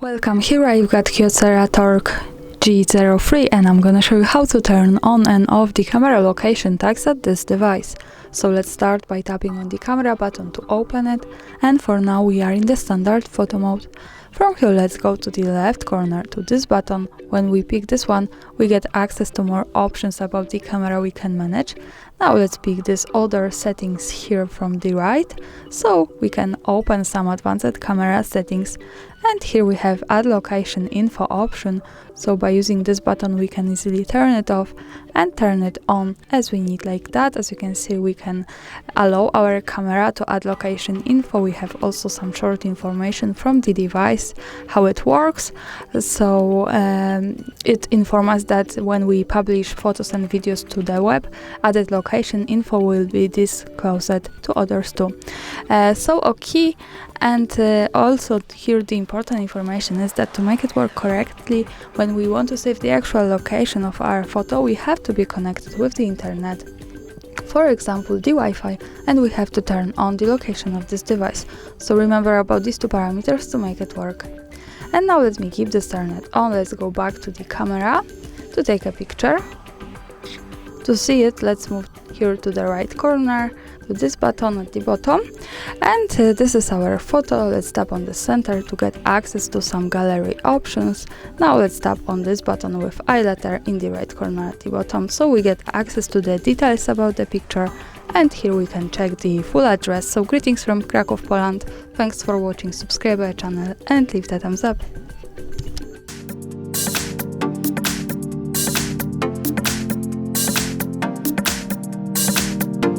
Welcome, here I've got KYOCERA Torque G03 and I'm gonna show you how to turn on and off the camera location tags at this device. So let's start by tapping on the camera button to open it, and for now we are in the standard photo mode. From here let's go to the left corner to this button. When we pick this one, we get access to more options about the camera we can manage. Now let's pick this other settings here from the right, so we can open some advanced camera settings. And here we have add location info option, so by using this button we can easily turn it off and turn it on as we need, like that. As you can see, we can allow our camera to add location info. We have also some short information from the device, how it works. So it informs us that when we publish photos and videos to the web, added location info will be disclosed to others too. Okay, and also here the important information is that to make it work correctly, when we want to save the actual location of our photo, we have to be connected with the internet, for example the Wi-Fi, and we have to turn on the location of this device. So remember about these two parameters to make it work. And now let me keep this turned on. Let's go back to the camera to take a picture. To see it, let's move here to the right corner to this button at the bottom, and this is our photo. Let's tap on the center to get access to some gallery options. Now let's tap on this button with I letter in the right corner at the bottom, so we get access to the details about the picture, and here we can check the full address. So greetings from Kraków, Poland. Thanks for watching, subscribe our channel and leave the thumbs up.